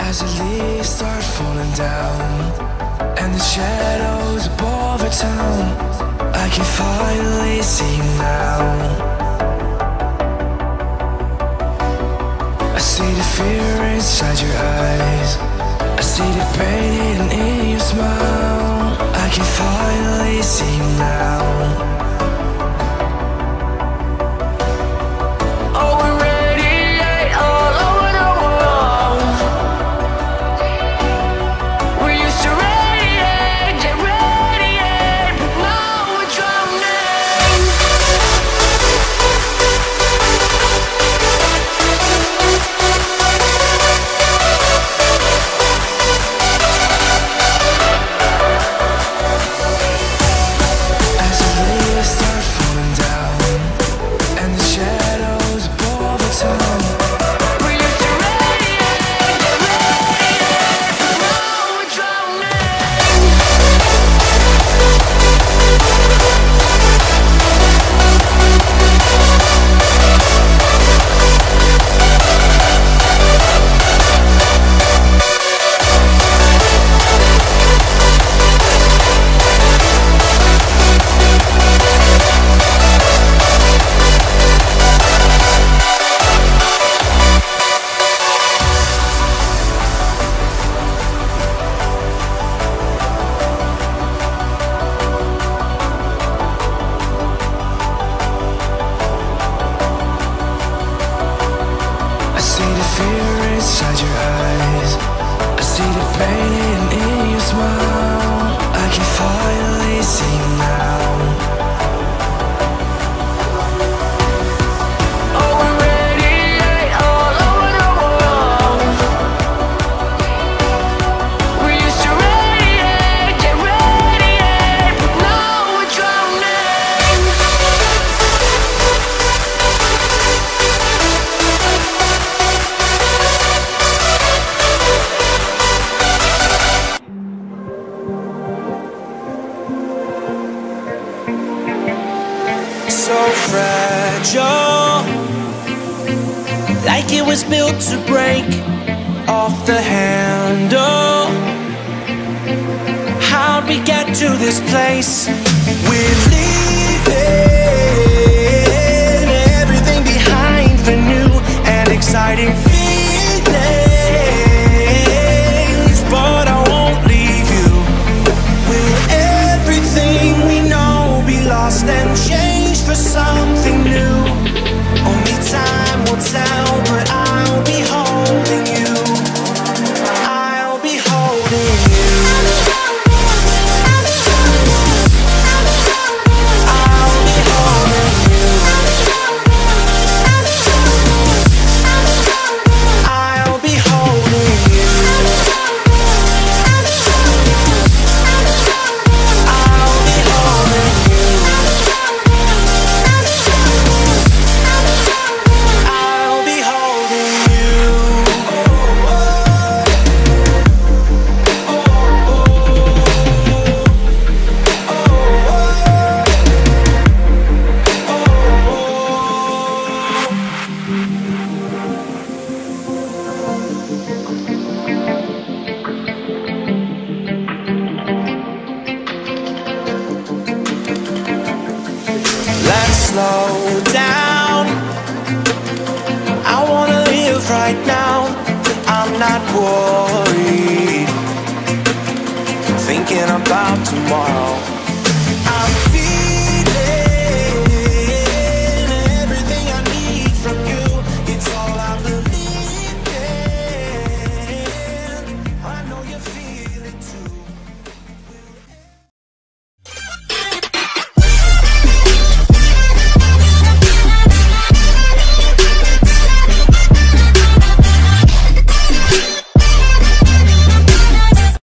As the leaves start falling down and the shadows above our town, I can finally see you now. I see the fear inside your eyes, I see the pain hidden in your smile. I can finally see you now. Oh, we radiate all over the world. We used to radiate, yeah, radiate, but now we're drowning. As the leaves start falling down and the shadows above the town, we used to radiate, yeah, radiate, but now we're drowning. I see the fear inside your eyes, I see the pain hidden in your smile. I can finally see you now. Oh, we radiate all over the world. We used to radiate, yeah, radiate, but now we're drowning. So fragile, like it was built to break off the handle. How'd we get to this place? We're leaving everything behind for new and exciting feelings, but I won't leave you. Will everything we know be lost and changed for something new? Only time will tell, but I'll be holding you. I'll be holding you. I'll be holding you. I'll be holding you. I'll be holding you. I'll be holding you. Let's slow down. I wanna live right now. I'm not worried, thinking about tomorrow.